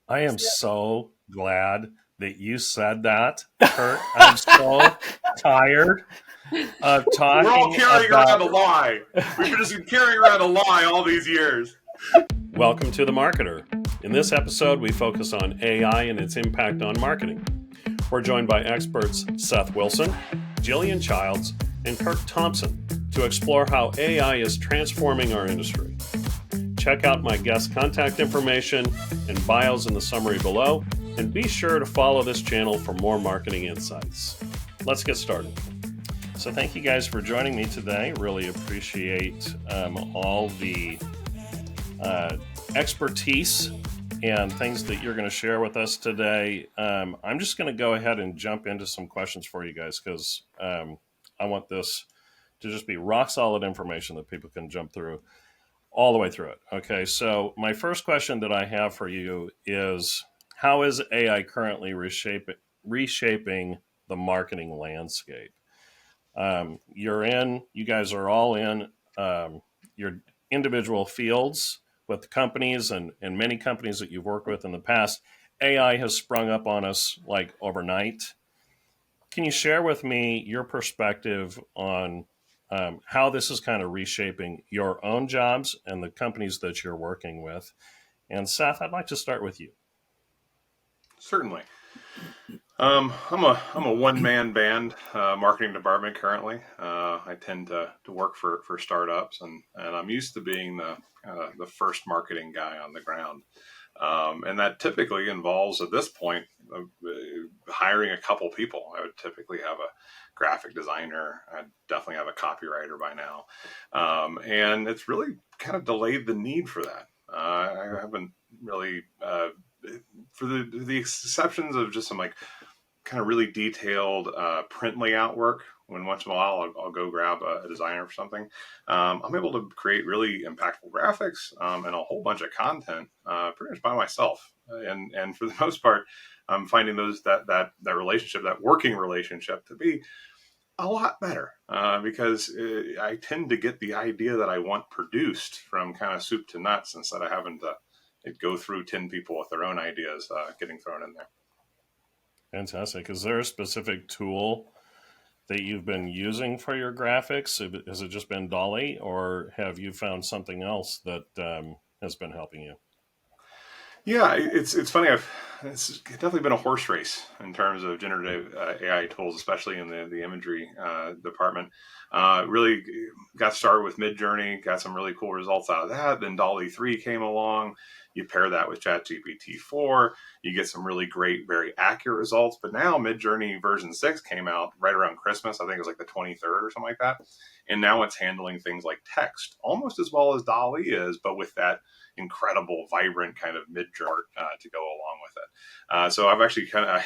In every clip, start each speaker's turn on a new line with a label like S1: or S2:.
S1: I am so glad that you said that, Kurt. I'm so tired of
S2: We're all
S1: talking
S2: carrying around
S1: about.
S2: a lie. We've just been carrying around a lie all these years.
S1: Welcome to The Marketer. In this episode, we focus on AI and its impact on marketing. We're joined by experts Seth Wilson, Jillian Childs, and Kirk Thompson to explore how AI is transforming our industry. Check out my guest contact information and bios in the summary below, and be sure to follow this channel for more marketing insights. Let's get started. So thank you guys for joining me today. Really appreciate all the expertise and things that you're going to share with us today. I'm just going to go ahead and jump into some questions for you guys because I want this to just be rock solid information that people can jump through all the way through it. Okay, so my first question that I have for you is, how is AI currently reshaping the marketing landscape? You guys are all in your individual fields with companies and many companies that you've worked with in the past. AI has sprung up on us like overnight. Can you share with me your perspective on how this is kind of reshaping your own jobs and the companies that you're working with? And Seth, I'd like to start with you.
S2: Certainly. I'm a one-man band marketing department currently. I tend to work for startups, and I'm used to being the first marketing guy on the ground. And that typically involves, at this point, hiring a couple people. I would typically have a graphic designer. I'd definitely have a copywriter by now. And it's really kind of delayed the need for that. I haven't really, for the exceptions of just some like kind of really detailed print layout work. When once in a while I'll go grab a designer for something. I'm able to create really impactful graphics and a whole bunch of content pretty much by myself. And for the most part, I'm finding that relationship, that working relationship, to be a lot better because I tend to get the idea that I want produced from kind of soup to nuts instead of having to go through 10 people with their own ideas getting thrown in there.
S1: Fantastic. Is there a specific tool that you've been using for your graphics? Has it just been Dolly, or have you found something else that has been helping you?
S2: Yeah, it's funny. It's definitely been a horse race in terms of generative AI tools, especially in the imagery department. Really got started with Midjourney, got some really cool results out of that. Then Dolly 3 came along. You pair that with ChatGPT 4, you get some really great, very accurate results. But now Midjourney version 6 came out right around Christmas. I think it was like the 23rd or something like that. And now it's handling things like text almost as well as Dolly is, but with that incredible, vibrant kind of mid-chart to go along with it. So I've actually I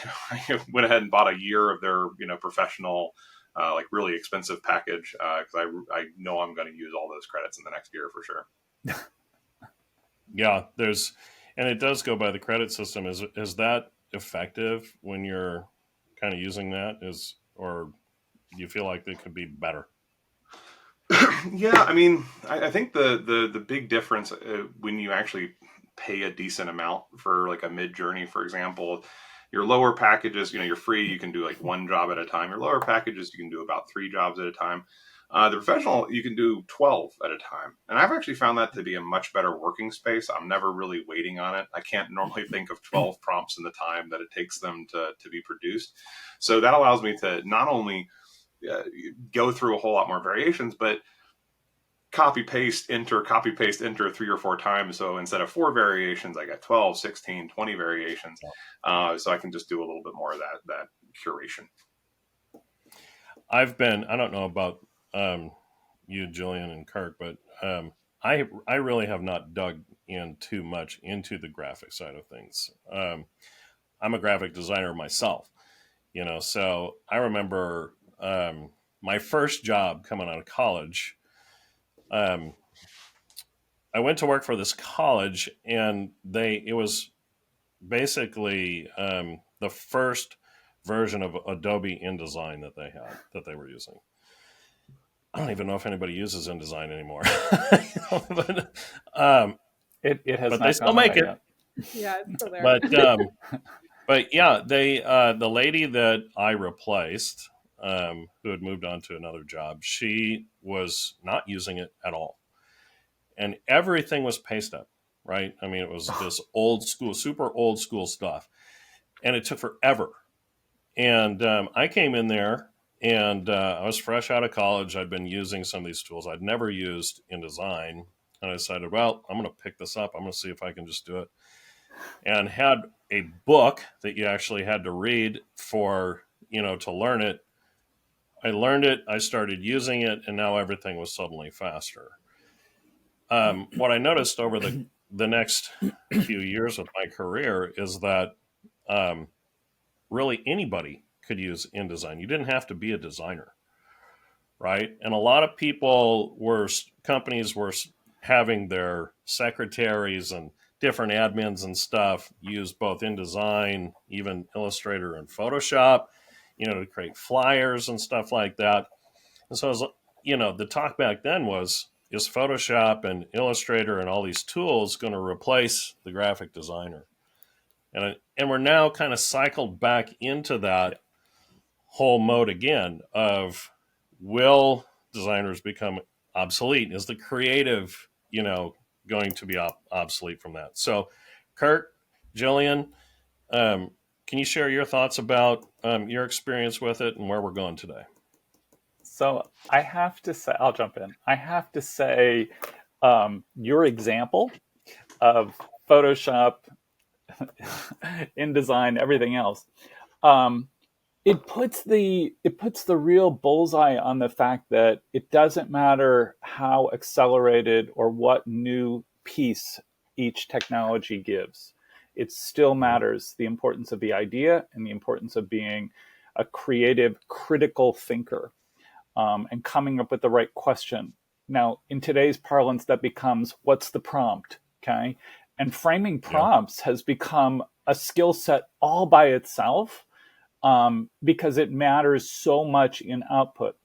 S2: went ahead and bought a year of their professional, like really expensive package because I know I'm going to use all those credits in the next year for sure.
S1: Yeah, and it does go by the credit system. Is that effective when you're kind of using that? Or do you feel like it could be better?
S2: Yeah, I mean, I think the big difference when you actually pay a decent amount for like a Mid-Journey, for example, your lower packages, you're free, you can do like one job at a time. Your lower packages, you can do about 3 jobs at a time. The professional, you can do 12 at a time. And I've actually found that to be a much better working space. I'm never really waiting on it. I can't normally think of 12 prompts in the time that it takes them to be produced. So that allows me to not only go through a whole lot more variations, but copy paste enter 3 or 4 times. So instead of 4 variations, I got 12, 16, 20 variations. So I can just do a little bit more of that curation.
S1: I don't know about you, Jillian and Kirk, but I really have not dug in too much into the graphic side of things. I'm a graphic designer myself, so I remember my first job coming out of college. I went to work for this college, and it was basically the first version of Adobe InDesign that they were using. I don't even know if anybody uses InDesign anymore. But
S3: it has
S1: but
S3: not
S1: they still
S3: gone
S1: make
S3: away
S1: it.
S3: yet. Yeah, it's still there.
S1: But but yeah, the lady that I replaced, who had moved on to another job, she was not using it at all, and everything was paste up. Right? I mean, it was this old school, super old school stuff, and it took forever. And I came in there, and I was fresh out of college. I'd been using some of these tools I'd never used in design, and I decided, well, I'm going to pick this up. I'm going to see if I can just do it, and had a book that you actually had to read for to learn it. I learned it. I started using it, and now everything was suddenly faster. What I noticed over the next few years of my career is that um, really anybody could use InDesign. You didn't have to be a designer, right? And a lot of people were companies were having their secretaries and different admins and stuff use both InDesign, even Illustrator and Photoshop, to create flyers and stuff like that. And so, the talk back then was, is Photoshop and Illustrator and all these tools going to replace the graphic designer? And we're now kind of cycled back into that whole mode again of, will designers become obsolete? Is the creative, going to be obsolete from that? So, Kurt, Jillian, can you share your thoughts about your experience with it and where we're going today?
S4: So I have to say, I'll jump in. I have to say, your example of Photoshop, InDesign, everything else, um, it puts the real bullseye on the fact that it doesn't matter how accelerated or what new piece each technology gives. It still matters the importance of the idea and the importance of being a creative, critical thinker, and coming up with the right question. Now, in today's parlance, that becomes, what's the prompt? Okay. And framing
S1: Yeah.
S4: prompts has become a skill set all by itself, because it matters so much in output.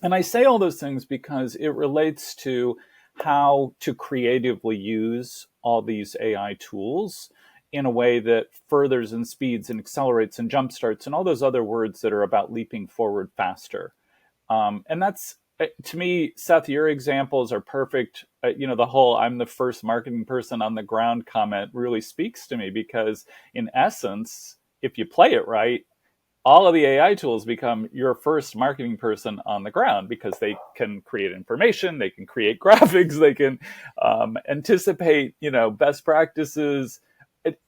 S4: And I say all those things because it relates to how to creatively use all these AI tools in a way that furthers and speeds and accelerates and jumpstarts and all those other words that are about leaping forward faster. And that's, to me, Seth, your examples are perfect. The whole "I'm the first marketing person on the ground" comment really speaks to me, because in essence, if you play it right, all of the AI tools become your first marketing person on the ground, because they can create information, they can create graphics, they can anticipate, best practices.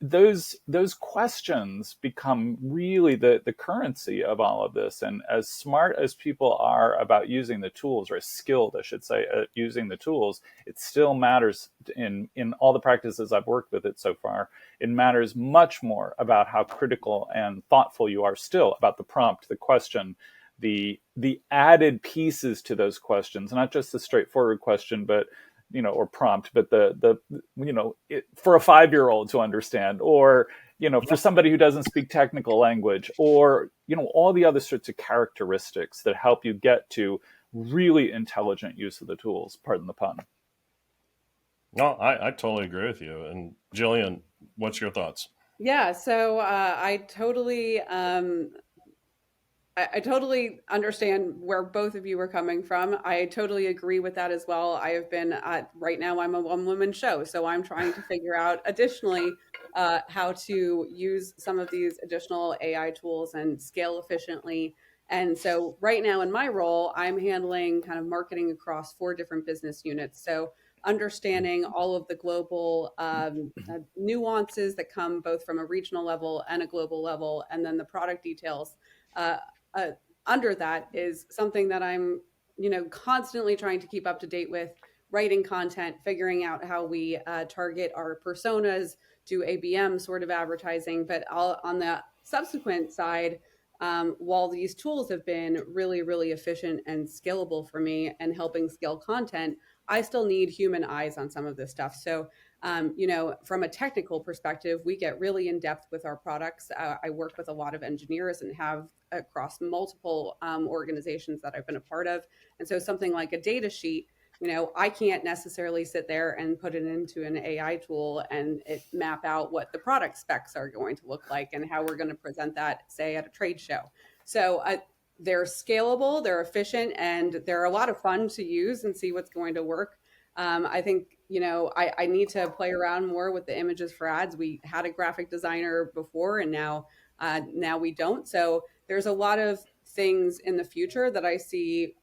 S4: Those questions become really the currency of all of this. And as smart as people are about using the tools, or as skilled, I should say, at using the tools, it still matters in all the practices I've worked with it so far. It matters much more about how critical and thoughtful you are still about the prompt, the question, the added pieces to those questions, not just the straightforward question, but or prompt, but for a 5-year-old to understand, or for somebody who doesn't speak technical language, or all the other sorts of characteristics that help you get to really intelligent use of the tools. Pardon the pun.
S1: No, I totally agree with you. And Jillian, what's your thoughts?
S3: Yeah, so I totally understand where both of you are coming from. I totally agree with that as well. I have been right now. I'm a one woman show, so I'm trying to figure out additionally how to use some of these additional AI tools and scale efficiently. And so right now in my role, I'm handling kind of marketing across 4 different business units. So understanding all of the global nuances that come both from a regional level and a global level, and then the product details. Uh, uh, Under that is something that I'm, constantly trying to keep up to date with, writing content, figuring out how we target our personas, do ABM sort of advertising. But on the subsequent side, while these tools have been really, really efficient and scalable for me and helping scale content, I still need human eyes on some of this stuff. So, from a technical perspective, we get really in depth with our products. I work with a lot of engineers and have across multiple organizations that I've been a part of. And so something like a data sheet I can't necessarily sit there and put it into an AI tool and it map out what the product specs are going to look like and how we're going to present that, say, at a trade show. So they're scalable, they're efficient, and they're a lot of fun to use and see what's going to work. I think, I need to play around more with the images for ads. We had a graphic designer before, and now we don't. So there's a lot of things in the future that I see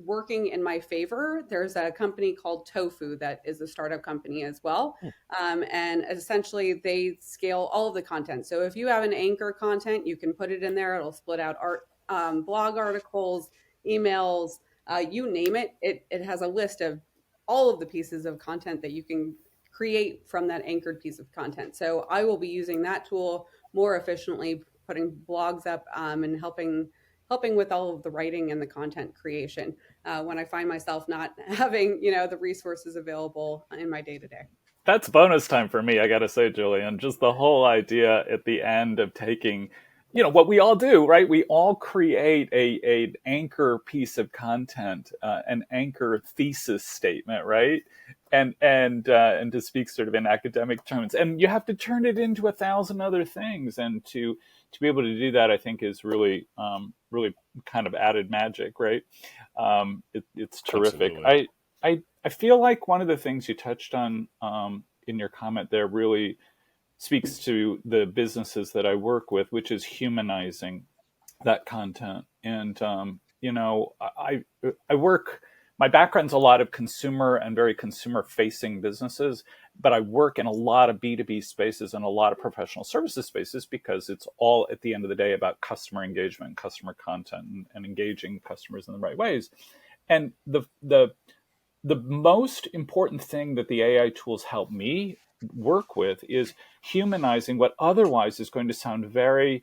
S3: working in my favor. There's a company called Tofu that is a startup company as well. And essentially they scale all of the content. So if you have an anchor content, you can put it in there. It'll split out art, blog articles, emails, you name it. It has a list of all of the pieces of content that you can create from that anchored piece of content. So I will be using that tool more efficiently, putting blogs up and helping with all of the writing and the content creation when I find myself not having, the resources available in my day to day.
S4: That's bonus time for me, I gotta say, Julian. Just the whole idea at the end of taking, what we all do, right? We all create an anchor piece of content, an anchor thesis statement, right? And to speak sort of in academic terms, and you have to turn it into 1,000 other things, and to be able to do that, I think is really really kind of added magic, right? It's terrific.
S1: Absolutely.
S4: I feel like one of the things you touched on in your comment there really speaks to the businesses that I work with, which is humanizing that content. And I work. My background's a lot of consumer and very consumer facing businesses, but I work in a lot of B2B spaces and a lot of professional services spaces because it's all at the end of the day about customer engagement, customer content, and engaging customers in the right ways. And the most important thing that the AI tools help me work with is humanizing what otherwise is going to sound very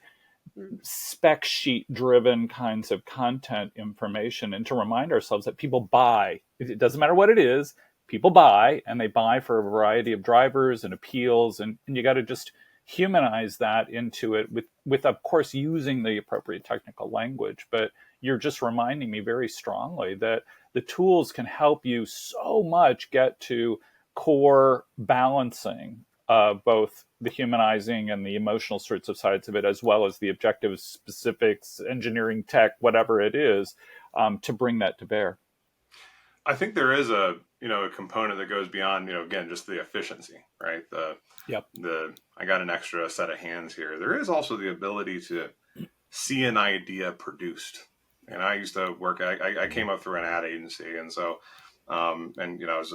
S4: spec sheet driven kinds of content information, and to remind ourselves that people buy. It doesn't matter what it is, people buy, and they buy for a variety of drivers and appeals, and you got to just humanize that into it with of course using the appropriate technical language. But you're just reminding me very strongly that the tools can help you so much get to core balancing both the humanizing and the emotional sorts of sides of it, as well as the objective specifics, engineering tech, whatever it is, to bring that to bear.
S2: I think there is a component that goes beyond again just the efficiency, right?
S4: Yep.
S2: I got an extra set of hands here. There is also the ability to see an idea produced. And I used to work. I came up through an ad agency, and so I was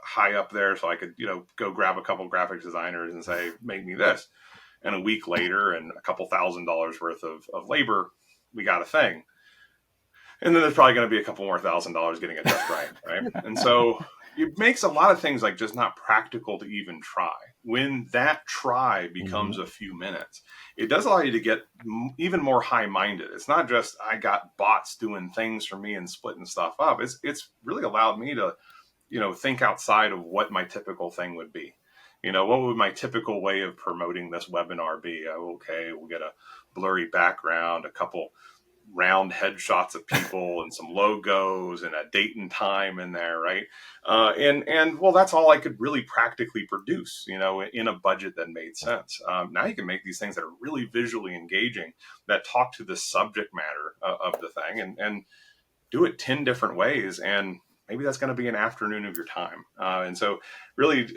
S2: high up there, so I could go grab a couple graphic designers and say, make me this. And a week later, and a couple $1,000s worth of labor, we got a thing. And then there's probably going to be a couple more $1,000s getting it just right, right? And so it makes a lot of things like just not practical to even try. When that try becomes a few minutes, it does allow you to get even more high-minded. It's not just I got bots doing things for me and splitting stuff up. It's really allowed me to think outside of what my typical thing would be. What would my typical way of promoting this webinar be? Okay, we'll get a blurry background, a couple round headshots of people and some logos and a date and time in there, right? And well, that's all I could really practically produce, in a budget that made sense. Now you can make these things that are really visually engaging, that talk to the subject matter of the thing, and do it 10 different ways, and maybe that's going to be an afternoon of your time. And so really,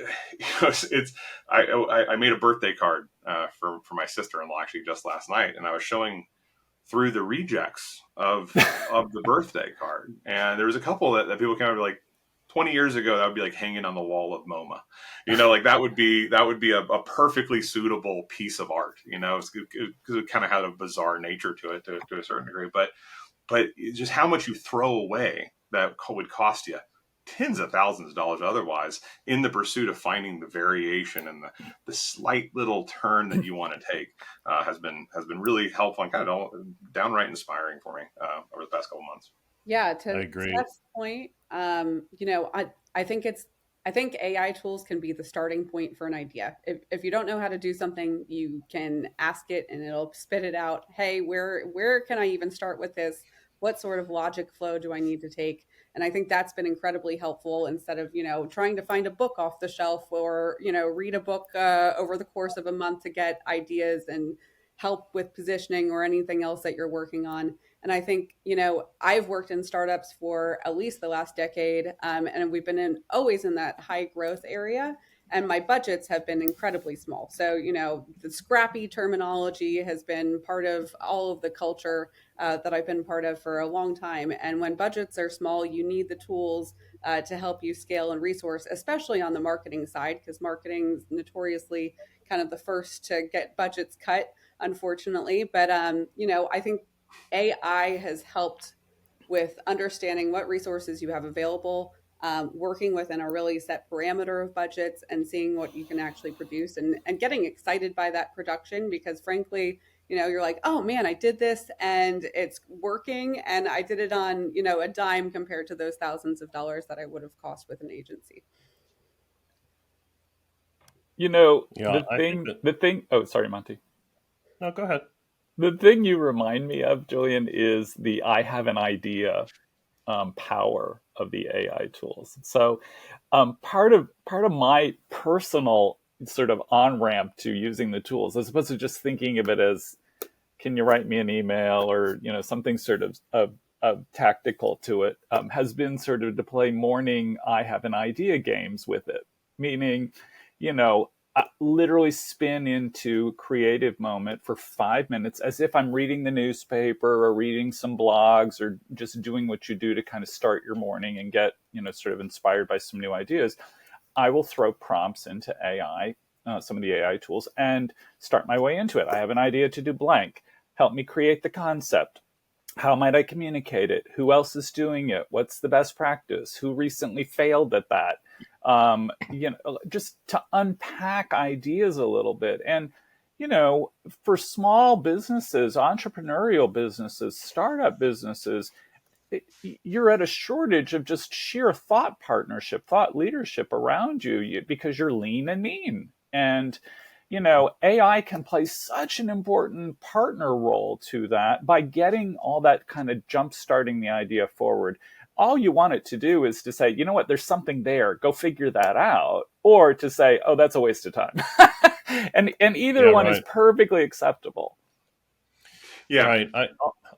S2: I made a birthday card for my sister-in-law actually just last night, and I was showing through the rejects of the birthday card. And there was a couple that people kind of like 20 years ago, that would be like hanging on the wall of MoMA, like that would be a perfectly suitable piece of art, because it kind of had a bizarre nature to it to a certain degree, but just how much you throw away that would cost you tens of thousands of dollars otherwise in the pursuit of finding the variation and the slight little turn that you want to take has been really helpful and kind of downright inspiring for me over the past couple months.
S3: Yeah,
S1: I
S3: to
S1: agree.
S3: Seth's point, I think AI tools can be the starting point for an idea. If you don't know how to do something, you can ask it and it'll spit it out. Hey, where can I even start with this? what sort of logic flow do I need to take? And I think that's been incredibly helpful instead of, trying to find a book off the shelf or, read a book over the course of a month to get ideas and help with positioning or anything else that you're working on. And I think, I've worked in startups for at least the last decade, and we've been always in that high growth area. And my budgets have been incredibly small. So, the scrappy terminology has been part of all of the culture that I've been part of for a long time. And when budgets are small, you need the tools to help you scale and resource, especially on the marketing side, because marketing is notoriously kind of the first to get budgets cut, unfortunately. But, I think AI has helped with understanding what resources you have available, working within a really set parameter of budgets and seeing what you can actually produce, and getting excited by that production because frankly, you're like, oh man, I did this and it's working and I did it on, a dime compared to those thousands of dollars that I would have cost with an agency.
S1: Yeah, I think that.
S4: Oh, sorry, Monty.
S1: No, go ahead.
S4: The thing you remind me of, Julian, is the I have an idea power of the AI tools. So part of my personal sort of on ramp to using the tools, as opposed to just thinking of it as, can you write me an email or something sort of tactical to it, has been sort of to play morning I have an idea games with it, meaning literally spin into creative moment for 5 minutes as if I'm reading the newspaper or reading some blogs or just doing what you do to kind of start your morning and get, sort of inspired by some new ideas. I will throw prompts into AI, some of the AI tools, and start my way into it. I have an idea to do blank. Help me create the concept. How might I communicate it? Who else is doing it? What's the best practice? Who recently failed at that? Just to unpack ideas a little bit. And, for small businesses, entrepreneurial businesses, startup businesses, you're at a shortage of just sheer thought partnership, thought leadership around you because you're lean and mean. And, AI can play such an important partner role to that by getting all that kind of jump starting the idea forward. All you want it to do is to say, you know what, there's something there, go figure that out. Or to say, oh, that's a waste of time. and either one is perfectly acceptable.
S2: Yeah.
S1: Right.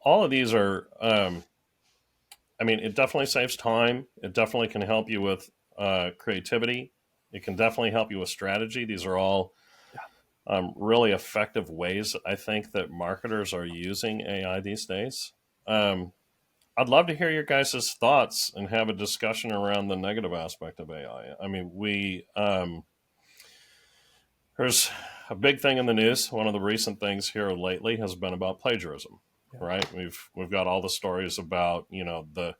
S1: All of these are, it definitely saves time. It definitely can help you with creativity. It can definitely help you with strategy. These are all really effective ways, I think, that marketers are using AI these days. I'd love to hear your guys' thoughts and have a discussion around the negative aspect of AI. There's a big thing in the news. One of the recent things here lately has been about plagiarism, right? We've got all the stories about, the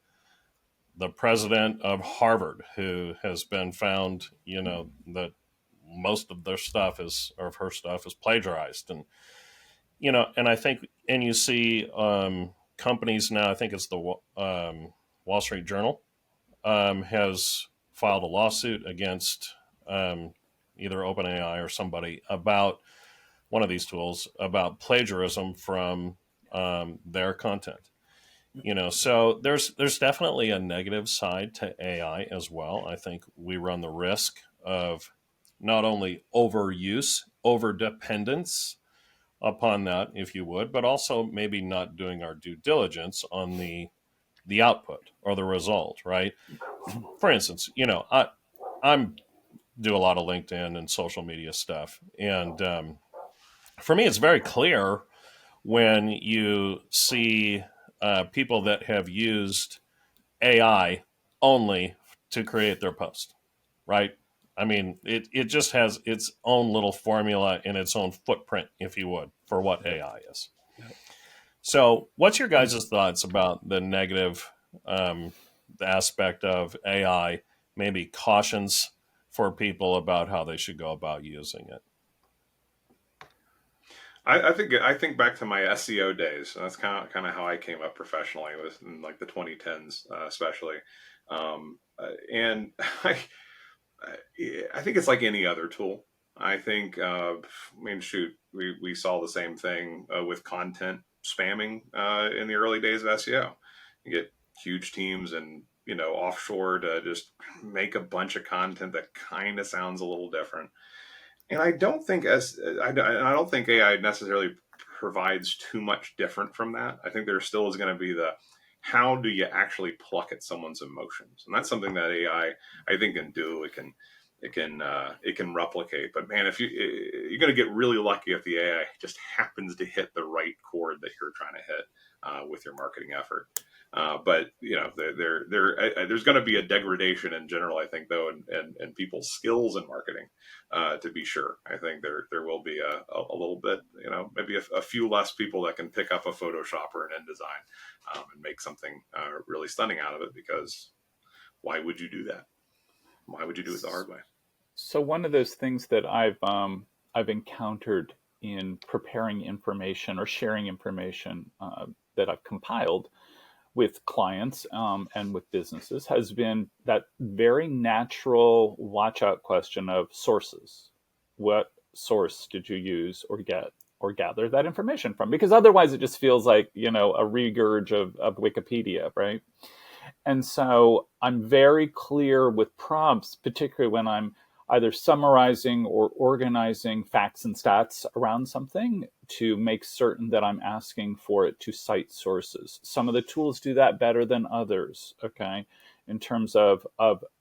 S1: president of Harvard who has been found, that most of their stuff of her stuff is plagiarized. And, and I think, and you see companies now, I think it's the Wall Street Journal has filed a lawsuit against either OpenAI or somebody about one of these tools about plagiarism from their content. So there's definitely a negative side to AI as well. I think we run the risk of not only overuse, overdependence upon that, if you would, but also maybe not doing our due diligence on the output or the result, right? For instance, I'm do a lot of LinkedIn and social media stuff, and for me, it's very clear when you see people that have used AI only to create their post, right? It just has its own little formula and its own footprint, if you would, for what AI is. So what's your guys' thoughts about the negative aspect of AI, maybe cautions for people about how they should go about using it?
S2: I think back to my SEO days. And that's kind of how I came up professionally, was in like the 2010s, especially. And I think it's like any other tool. I think, we saw the same thing with content spamming in the early days of SEO. You get huge teams and, offshore to just make a bunch of content that kind of sounds a little different. And I don't think AI necessarily provides too much different from that. I think there still is going to be the how do you actually pluck at someone's emotions, and that's something that I think can do. It can replicate. But man, if you're going to get really lucky if the AI just happens to hit the right chord that you're trying to hit with your marketing effort. But there's going to be a degradation in general, I think, though, and people's skills in marketing, to be sure. I think there will be a little bit, maybe a few less people that can pick up a Photoshop or an InDesign and make something really stunning out of it. Because why would you do that? Why would you do it the hard way?
S4: So one of those things that I've encountered in preparing information or sharing information that I've compiled with clients and with businesses has been that very natural watch out question of sources. What source did you use or get or gather that information from? Because otherwise it just feels like, a regurg of Wikipedia, right? And so I'm very clear with prompts, particularly when I'm either summarizing or organizing facts and stats around something, to make certain that I'm asking for it to cite sources. Some of the tools do that better than others, okay, in terms of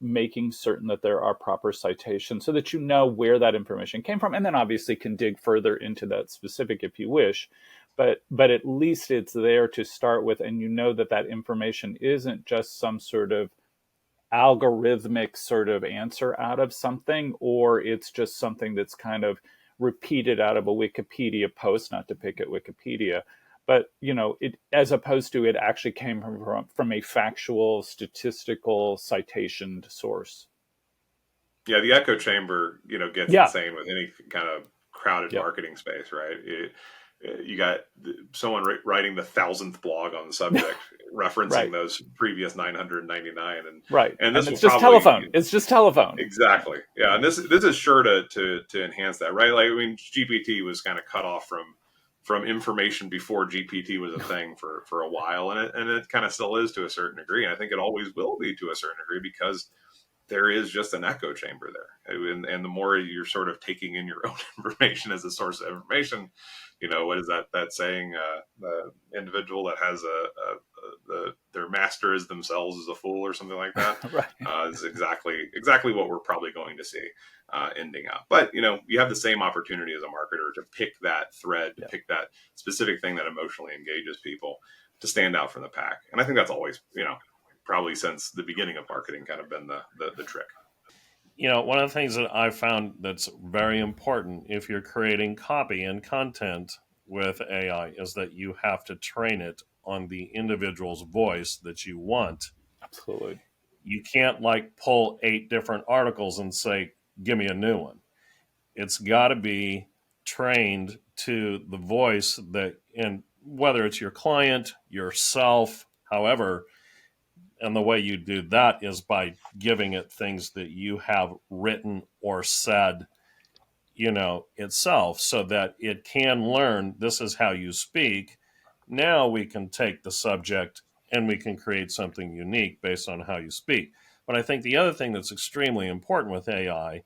S4: making certain that there are proper citations so that you know where that information came from, and then obviously can dig further into that specific if you wish. But at least it's there to start with, and you know that information isn't just some sort of algorithmic sort of answer out of something, or it's just something that's kind of repeated out of a Wikipedia post, not to pick at Wikipedia, but it, as opposed to it actually came from a factual, statistical, citationed source.
S2: Yeah, the echo chamber, gets
S4: Yeah.
S2: insane with any kind of crowded
S4: Yep.
S2: marketing space, right? You got someone writing the 1,000th blog on the subject, referencing
S4: Right.
S2: those previous 999,
S4: Right.
S2: and this will
S4: it's just
S2: probably
S4: telephone. It's just telephone.
S2: exactly, yeah. And this is sure to enhance that, right? Like, I mean, GPT was kind of cut off from information before GPT was a thing for a while, and it kind of still is to a certain degree, and I think it always will be to a certain degree, because there is just an echo chamber there. And the more you're sort of taking in your own information as a source of information, what is that saying? The individual that has their master is themselves is a fool, or something like that.
S4: Right.
S2: Is exactly what we're probably going to see ending up. But you have the same opportunity as a marketer to pick that thread, to pick that specific thing that emotionally engages people, to stand out from the pack. And I think that's always, probably since the beginning of marketing, kind of been the trick.
S1: One of the things that I've found that's very important if you're creating copy and content with AI is that you have to train it on the individual's voice that you want.
S4: Absolutely.
S1: You can't pull 8 different articles and say, give me a new one. It's got to be trained to the voice and whether it's your client, yourself, however. And the way you do that is by giving it things that you have written or said, itself, so that it can learn this is how you speak. Now we can take the subject and we can create something unique based on how you speak. But I think the other thing that's extremely important with AI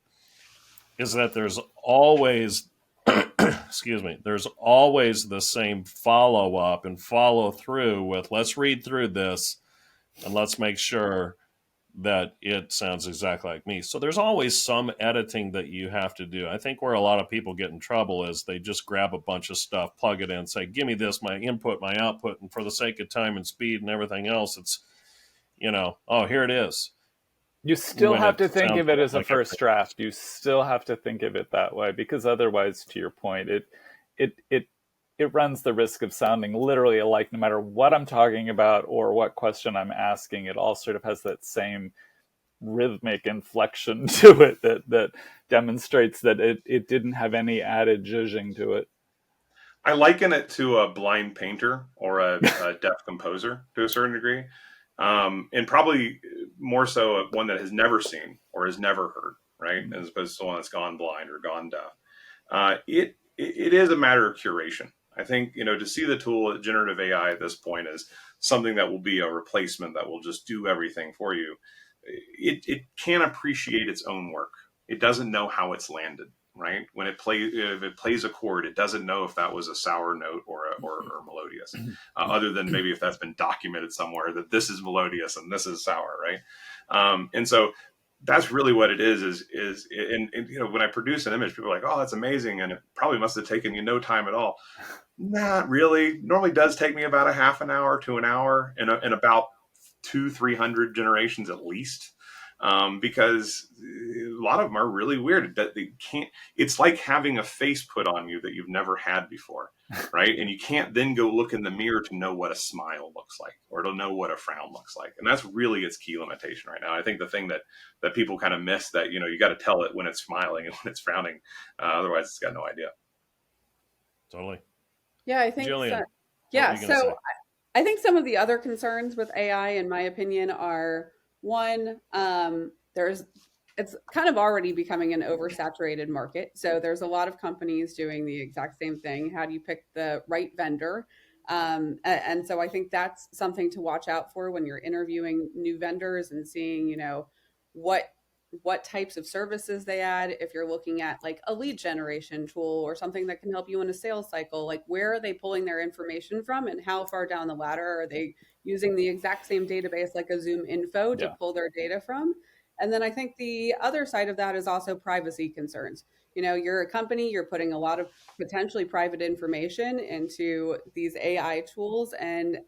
S1: is that there's always, there's always the same follow up and follow through with let's read through this and let's make sure that it sounds exactly like me. So there's always some editing that you have to do. I think where a lot of people get in trouble is they just grab a bunch of stuff, plug it in, say, give me this, my input, my output, and for the sake of time and speed and everything else, it's, oh, here it is.
S4: You still have to think of it as a
S1: like
S4: first draft. You still have to think of it that way, because otherwise, to your point, it runs the risk of sounding literally alike no matter what I'm talking about or what question I'm asking. It all sort of has that same rhythmic inflection to it that demonstrates that it didn't have any added zhuzhing to it.
S2: I liken it to a blind painter or a deaf composer to a certain degree. And probably more so one that has never seen or has never heard, right? As opposed to one that's gone blind or gone deaf. It is a matter of curation. I think, to see the tool generative AI at this point as something that will be a replacement that will just do everything for you. It can't appreciate its own work. It doesn't know how it's landed, right? When if it plays a chord, it doesn't know if that was a sour note or melodious, other than maybe if that's been documented somewhere that this is melodious and this is sour, right? And so that's really what it is and when I produce an image, people are like, oh, that's amazing, and it probably must have taken you no time at all. Not really. Normally does take me about a half an hour to an hour, and about 200-300 generations at least, because a lot of them are really weird that they can't. It's like having a face put on you that you've never had before, right? And you can't then go look in the mirror to know what a smile looks like or to know what a frown looks like, and that's really its key limitation right now. I think the thing that people kind of miss, that you got to tell it when it's smiling and when it's frowning, otherwise it's got no idea.
S1: Totally.
S3: Yeah, I think
S1: Jillian,
S3: so. Yeah,
S1: what were you gonna say?
S3: I think some of the other concerns with AI, in my opinion, are one, it's kind of already becoming an oversaturated market. So there's a lot of companies doing the exact same thing. How do you pick the right vendor? And so I think that's something to watch out for when you're interviewing new vendors and seeing, what types of services they add. If you're looking at like a lead generation tool or something that can help you in a sales cycle, like where are they pulling their information from and how far down the ladder are they using the exact same database like a Zoom info to pull their data from? And then I think the other side of that is also privacy concerns. You're a company, you're putting a lot of potentially private information into these AI tools, and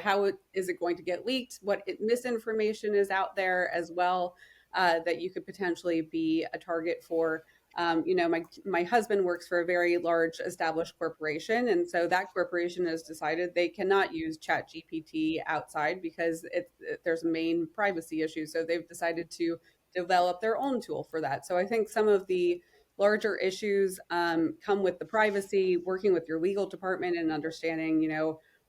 S3: how is it going to get leaked? What misinformation is out there as well, that you could potentially be a target for. My husband works for a very large established corporation, and so that corporation has decided they cannot use ChatGPT outside because there's main privacy issues. So they've decided to develop their own tool for that. So I think some of the larger issues come with the privacy, working with your legal department and understanding,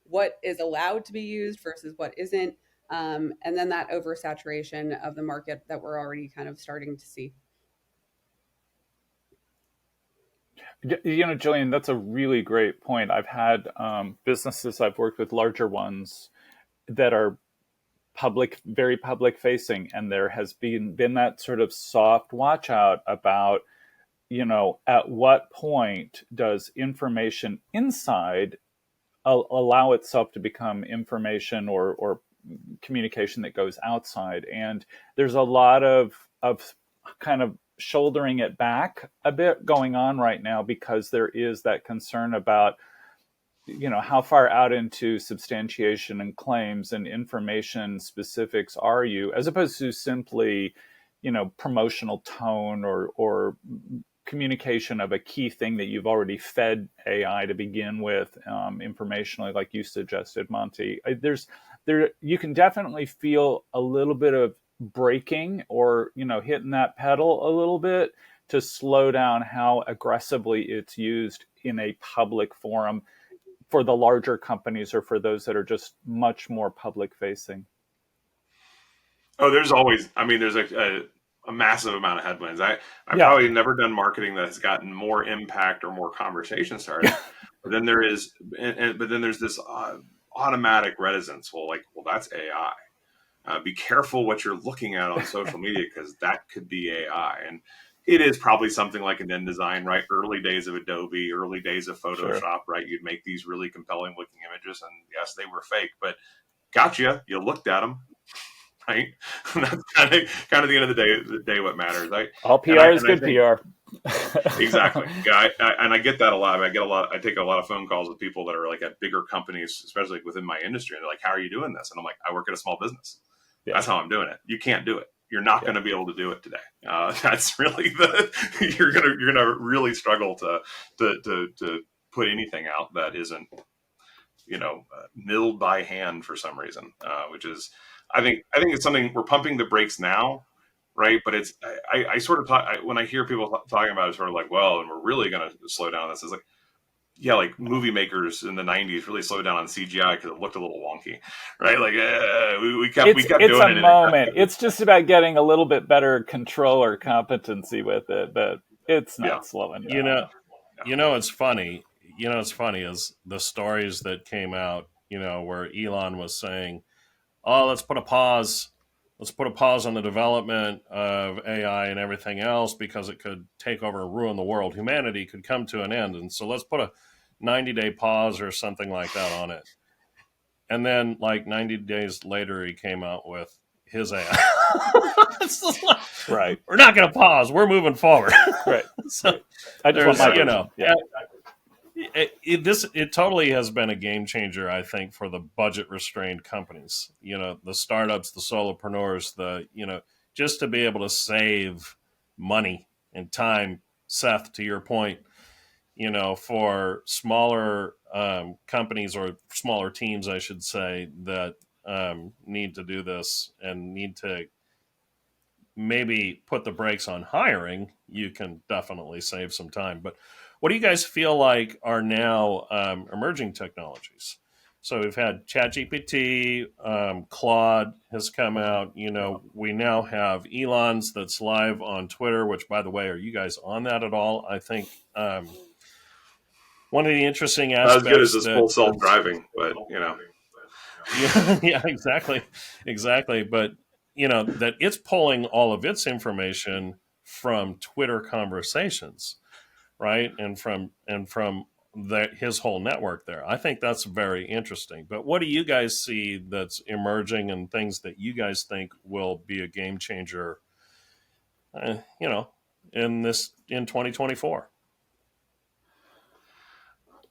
S3: what is allowed to be used versus what isn't. And then that oversaturation of the market that we're already kind of starting to see.
S4: Jillian, that's a really great point. I've had businesses I've worked with, larger ones, that are very public facing, and there has been that sort of soft watch out about, at what point does information inside allow itself to become information or communication that goes outside. And there's a lot of kind of shouldering it back a bit going on right now, because there is that concern about, how far out into substantiation and claims and information specifics are you, as opposed to simply, promotional tone or communication of a key thing that you've already fed AI to begin with, informationally, like you suggested, Monty. You can definitely feel a little bit of braking or, hitting that pedal a little bit to slow down how aggressively it's used in a public forum for the larger companies or for those that are just much more public facing.
S2: Oh, there's a massive amount of headwinds. I've probably never done marketing that has gotten more impact or more conversation started. But then there's this automatic reticence. Well, that's AI. Be careful what you're looking at on social media, because that could be AI. And it is probably something like an InDesign, right? Early days of Adobe, early days of Photoshop, sure. Right? You'd make these really compelling looking images, and yes, they were fake, but gotcha. You looked at them, right? That's kind of the end of the day what matters, right?
S4: All PR is good PR.
S2: Exactly. Yeah, I get that a lot. I take a lot of phone calls with people that are like at bigger companies, especially within my industry, and they're like, "How are you doing this?" And I'm like, "I work at a small business. Yeah. That's how I'm doing it. You can't do it. You're not going to be able to do it today. That's really you're gonna really struggle to put anything out that isn't milled by hand for some reason, which is I think it's something we're pumping the brakes now, right? But it's I sort of talk, when I hear people talking about it, sort of like, well, and we're really going to slow down this. It's like, yeah, like movie makers in the 90s really slowed down on CGI because it looked a little wonky, right? Like we kept doing it.
S4: It's a moment. It's just about getting a little bit better control or competency with it, but it's not slowing down.
S1: It's funny. It's funny is the stories that came out, where Elon was saying, "Oh, let's put a pause. Let's put a pause on the development of AI and everything else because it could take over and ruin the world. Humanity could come to an end, and so let's put a 90-day pause or something like that on it." And then, like 90 days later, he came out with his AI.
S4: Right.
S1: We're not going to pause. We're moving forward.
S4: Right.
S1: So
S4: I just want
S1: there's,
S4: my version. Yeah.
S1: it totally has been a game changer, I think, for the budget restrained companies. The startups, the solopreneurs, just to be able to save money and time. Seth, to your point, for smaller companies or smaller teams, I should say, that need to do this and need to maybe put the brakes on hiring, you can definitely save some time. But what do you guys feel like are now emerging technologies? So we've had ChatGPT, Claude has come out. We now have Elon's that's live on Twitter. Which, by the way, are you guys on that at all? I think one of the interesting
S2: Not as good as
S1: aspects
S2: this full self-driving, but
S1: yeah, exactly. But that it's pulling all of its information from Twitter conversations, right, and from his whole network there. I think that's very interesting. But what do you guys see that's emerging and things that you guys think will be a game changer? In 2024.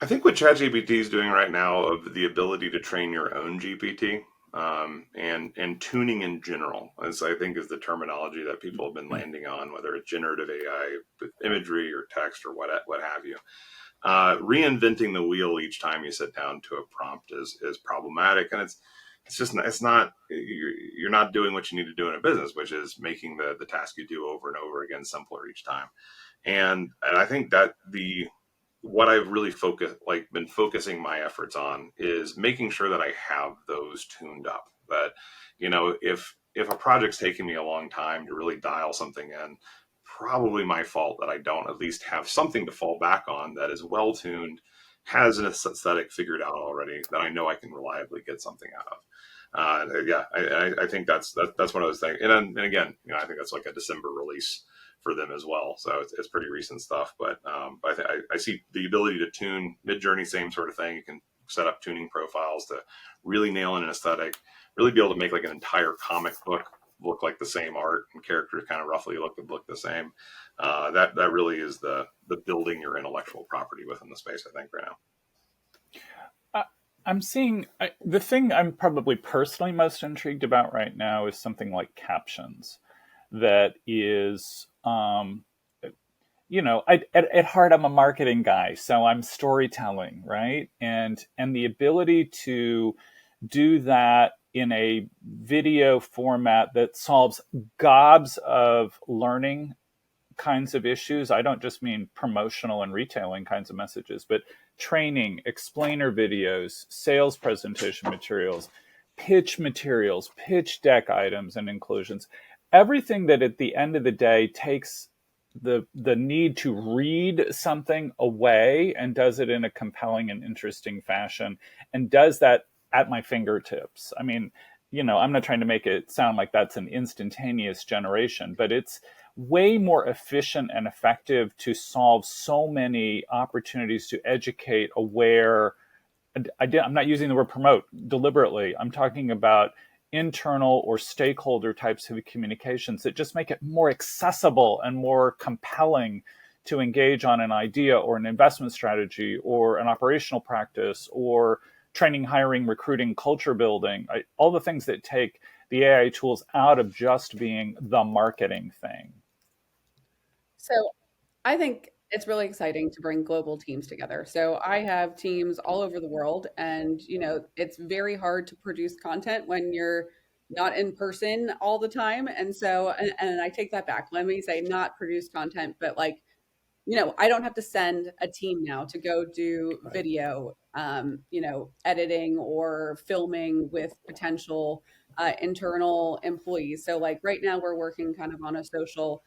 S2: I think what ChatGPT is doing right now, of the ability to train your own GPT, and tuning in general, as I think is the terminology that people have been landing on, whether it's generative AI with imagery or text or what have you. Reinventing the wheel each time you sit down to a prompt is problematic, and it's not you're not doing what you need to do in a business, which is making the task you do over and over again simpler each time. And I think that what I've really been focusing my efforts on is making sure that I have those tuned up. That, if a project's taking me a long time to really dial something in, probably my fault that I don't at least have something to fall back on that is well tuned, has an aesthetic figured out already that I know I can reliably get something out of. Yeah, I think that's one of those things. And again, I think that's like a December release for them as well. So it's pretty recent stuff. But I see the ability to tune Mid-Journey, same sort of thing. You can set up tuning profiles to really nail in an aesthetic, really be able to make like an entire comic book look like the same art and characters kind of roughly look the same. That really is the building your intellectual property within the space, I think, right now.
S4: I'm seeing the thing I'm probably personally most intrigued about right now is something like captions. That is, at heart, I'm a marketing guy, so I'm storytelling, right? And the ability to do that in a video format that solves gobs of learning kinds of issues. I don't just mean promotional and retailing kinds of messages, but training, explainer videos, sales presentation materials, pitch deck items and inclusions. Everything that at the end of the day takes the need to read something away and does it in a compelling and interesting fashion, and does that at my fingertips. I mean, I'm not trying to make it sound like that's an instantaneous generation, but it's way more efficient and effective to solve so many opportunities to educate, aware. I'm not using the word promote deliberately. I'm talking about internal or stakeholder types of communications that just make it more accessible and more compelling to engage on an idea or an investment strategy or an operational practice or training, hiring, recruiting, culture building, all the things that take the AI tools out of just being the marketing thing.
S3: So I think it's really exciting to bring global teams together. So I have teams all over the world, and it's very hard to produce content when you're not in person all the time. And so, and I take that back. Let me say not produce content, but I don't have to send a team now to go do video, editing or filming with potential internal employees. So right now we're working kind of on a social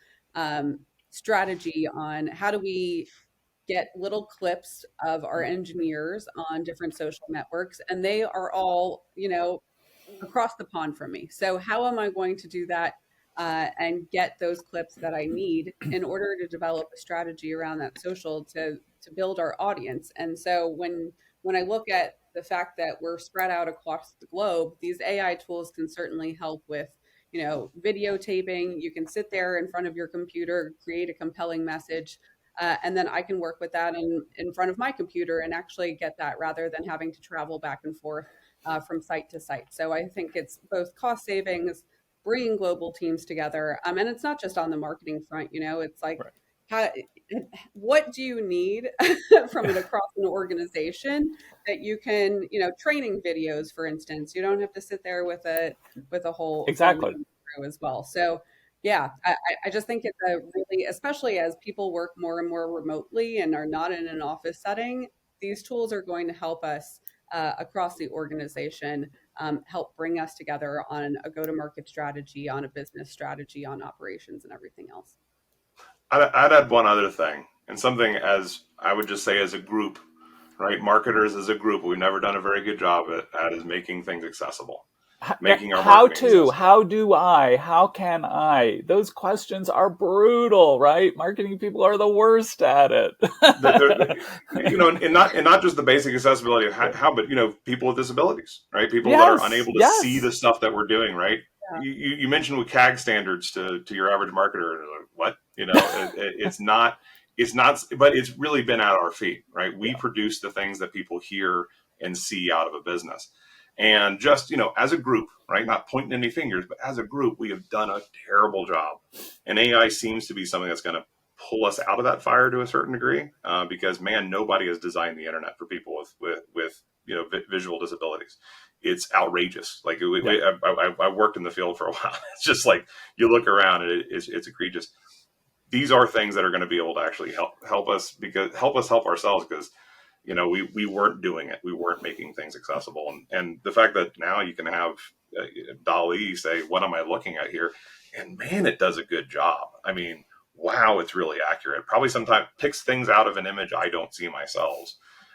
S3: strategy on how do we get little clips of our engineers on different social networks, and they are all, across the pond from me. So how am I going to do that and get those clips that I need in order to develop a strategy around that social to build our audience? And so when I look at the fact that we're spread out across the globe, these AI tools can certainly help with, videotaping. You can sit there in front of your computer, create a compelling message, and then I can work with that in front of my computer and actually get that rather than having to travel back and forth from site to site. So I think it's both cost savings, bringing global teams together, and it's not just on the marketing front. It's like,
S4: Right.
S3: how, what do you need from it across an organization that you can, training videos, for instance, you don't have to sit there with a whole
S4: Exactly.
S3: crew as well. So yeah, I just think it's a really, especially as people work more and more remotely and are not in an office setting, these tools are going to help us across the organization, help bring us together on a go-to-market strategy, on a business strategy, on operations and everything else.
S2: I'd add one other thing, and something as I would just say as a group, right? Marketers as a group, we've never done a very good job at is making things accessible, making our
S4: How
S2: marketing
S4: to,
S2: accessible.
S4: how can I? Those questions are brutal, right? Marketing people are the worst at it.
S2: And not just the basic accessibility of how, but people with disabilities, right? People that are
S4: Yes,
S2: unable to see the
S4: yes.
S2: stuff that we're doing, right?
S3: Yeah.
S2: You mentioned with CAG standards to your average marketer, like, what? It's not, but it's really been at our feet, right? We
S4: Yeah,
S2: produce the things that people hear and see out of a business. And just, as a group, right? Not pointing any fingers, but as a group, we have done a terrible job. And AI seems to be something that's going to pull us out of that fire to a certain degree, because man, nobody has designed the internet for people with visual disabilities. It's outrageous. Like
S4: yeah.
S2: I worked in the field for a while. It's just like you look around and it's egregious. These are things that are going to be able to actually help us help ourselves, because we weren't doing it. We weren't making things accessible, and the fact that now you can have DALL-E say, "What am I looking at here?" And man, it does a good job. I mean, wow, it's really accurate. Probably sometimes picks things out of an image I don't see myself.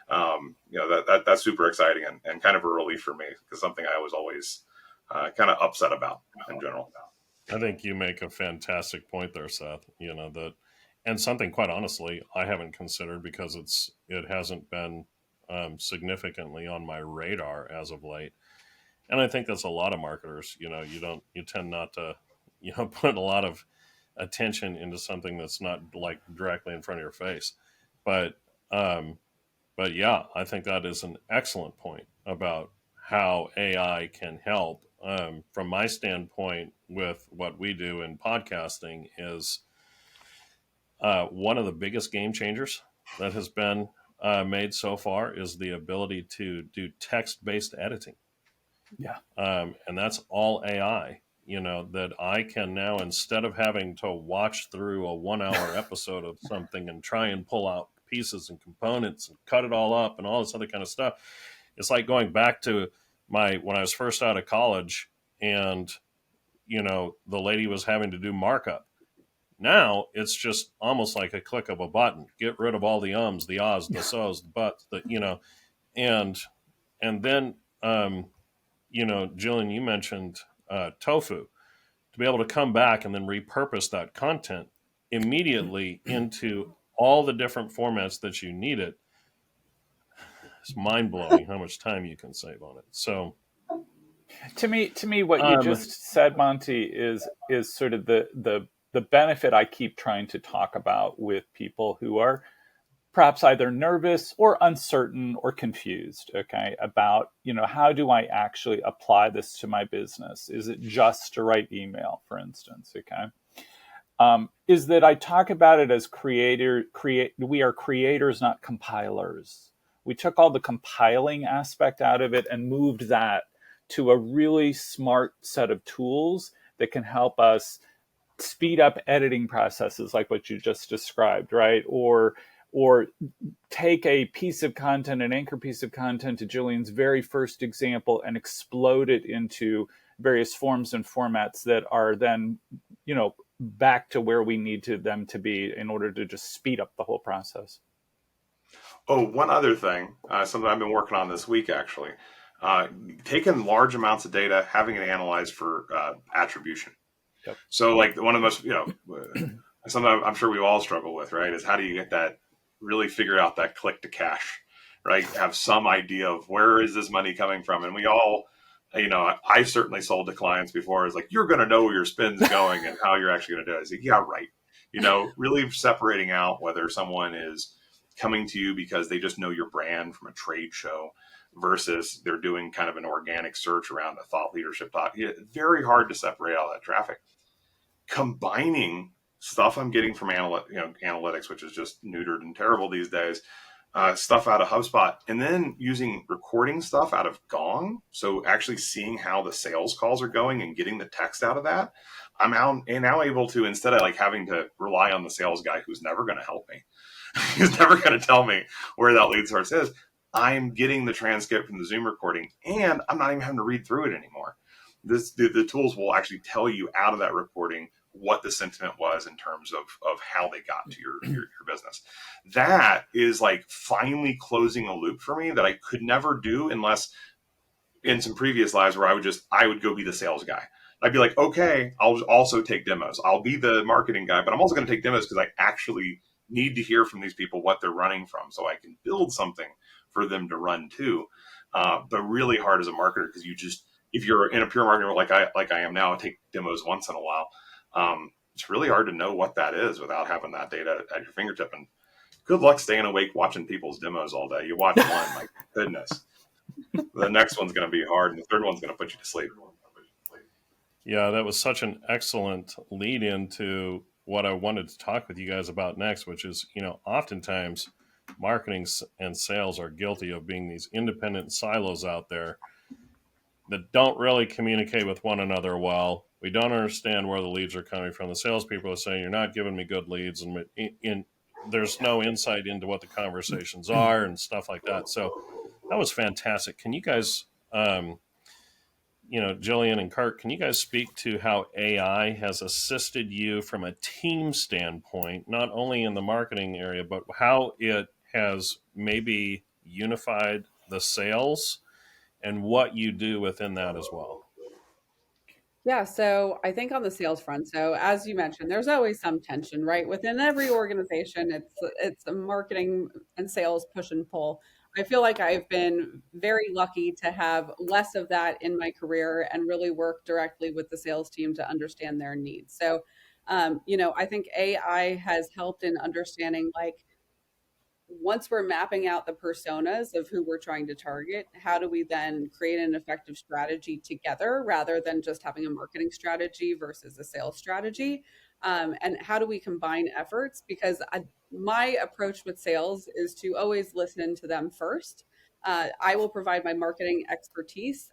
S2: That's super exciting and kind of a relief for me, because something I was always kind of upset about in general.
S1: I think you make a fantastic point there, Seth. And something quite honestly I haven't considered because it hasn't been significantly on my radar as of late. And I think that's a lot of marketers. You tend not to, put a lot of attention into something that's not like directly in front of your face. But but yeah, I think that is an excellent point about how AI can help. From my standpoint, with what we do in podcasting, is one of the biggest game changers that has been made so far is the ability to do text-based editing.
S4: Yeah.
S1: And that's all AI. That I can now, instead of having to watch through a 1 hour episode of something and try and pull out pieces and components and cut it all up and all this other kind of stuff, it's like going back to when I was first out of college, and the lady was having to do markup. Now it's just almost like a click of a button. Get rid of all the ums, the ahs, the so's, the buts, and then Jillian, you mentioned tofu. To be able to come back and then repurpose that content immediately into all the different formats that you need it, it's mind blowing how much time you can save on it. So,
S4: To me, what you just said, Monty, is sort of the benefit I keep trying to talk about with people who are perhaps either nervous or uncertain or confused, okay, about, how do I actually apply this to my business? Is it just to write email, for instance, okay? Is that I talk about it as we are creators, not compilers. We took all the compiling aspect out of it and moved that to a really smart set of tools that can help us speed up editing processes like what you just described, right? Or take a piece of content, an anchor piece of content, to Jillian's very first example, and explode it into various forms and formats that are then, back to where we need them to be in order to just speed up the whole process.
S2: Oh, one other thing, something I've been working on this week actually, uh, taking large amounts of data, having it analyzed for attribution.
S4: Yep.
S2: So, like one of the most, something I'm sure we all struggle with, right? Is how do you get that, really figure out that click to cash, right? Have some idea of where is this money coming from, and we all, I certainly sold to clients before. It's like you're going to know where your spend's going and how you're actually going to do it. I say, yeah, right. Really separating out whether someone is coming to you because they just know your brand from a trade show versus they're doing kind of an organic search around a thought leadership talk. Very hard to separate all that traffic. Combining stuff I'm getting from analytics, which is just neutered and terrible these days, stuff out of HubSpot, and then using recording stuff out of Gong. So actually seeing how the sales calls are going and getting the text out of that. I'm now able to, instead of like having to rely on the sales guy who's never going to help me, he's never going to tell me where that lead source is. I'm getting the transcript from the Zoom recording, and I'm not even having to read through it anymore. The tools will actually tell you out of that recording what the sentiment was in terms of how they got to your business. That is like finally closing a loop for me that I could never do unless in some previous lives where I would go be the sales guy. I'd be like, okay, I'll also take demos. I'll be the marketing guy, but I'm also going to take demos because I actually need to hear from these people what they're running from so I can build something for them to run too. But really hard as a marketer because if you're in a pure marketing like I am now, I take demos once in a while. It's really hard to know what that is without having that data at your fingertip. And good luck staying awake watching people's demos all day. You watch one, my goodness. The next one's going to be hard, and the third one's going to put you to sleep.
S1: Yeah, that was such an excellent lead into what I wanted to talk with you guys about next, which is, oftentimes marketing and sales are guilty of being these independent silos out there that don't really communicate with one another well. We don't understand where the leads are coming from. The salespeople are saying, you're not giving me good leads, and there's no insight into what the conversations are and stuff like that. So that was fantastic. Can you guys, Jillian and Kirk, can you guys speak to how AI has assisted you from a team standpoint, not only in the marketing area, but how it has maybe unified the sales and what you do within that as well?
S3: Yeah, so I think on the sales front, so as you mentioned, there's always some tension, right? Within every organization, it's a marketing and sales push and pull. I feel like I've been very lucky to have less of that in my career and really work directly with the sales team to understand their needs. So, I think AI has helped in understanding like once we're mapping out the personas of who we're trying to target, how do we then create an effective strategy together rather than just having a marketing strategy versus a sales strategy? And how do we combine efforts? Because my approach with sales is to always listen to them first. I will provide my marketing expertise,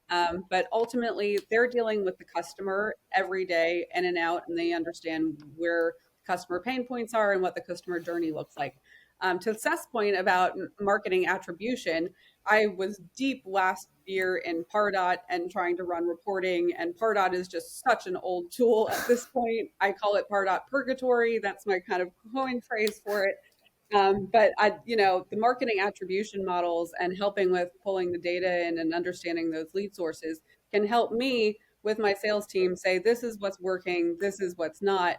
S3: but ultimately they're dealing with the customer every day in and out, and they understand where customer pain points are and what the customer journey looks like. To Seth's point about marketing attribution, I was deep last year in Pardot and trying to run reporting, and Pardot is just such an old tool at this point. I call it Pardot purgatory. That's my kind of coin phrase for it. The marketing attribution models and helping with pulling the data in and understanding those lead sources can help me with my sales team say, this is what's working, this is what's not,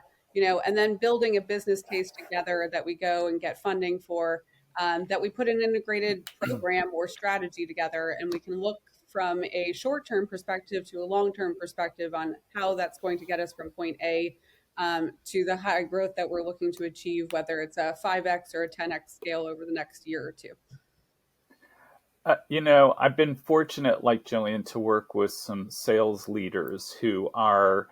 S3: and then building a business case together that we go and get funding for, that we put an integrated program or strategy together, and we can look from a short-term perspective to a long-term perspective on how that's going to get us from point A to the high growth that we're looking to achieve, whether it's a 5x or a 10x scale over the next year or two.
S4: I've been fortunate, like Jillian, to work with some sales leaders who are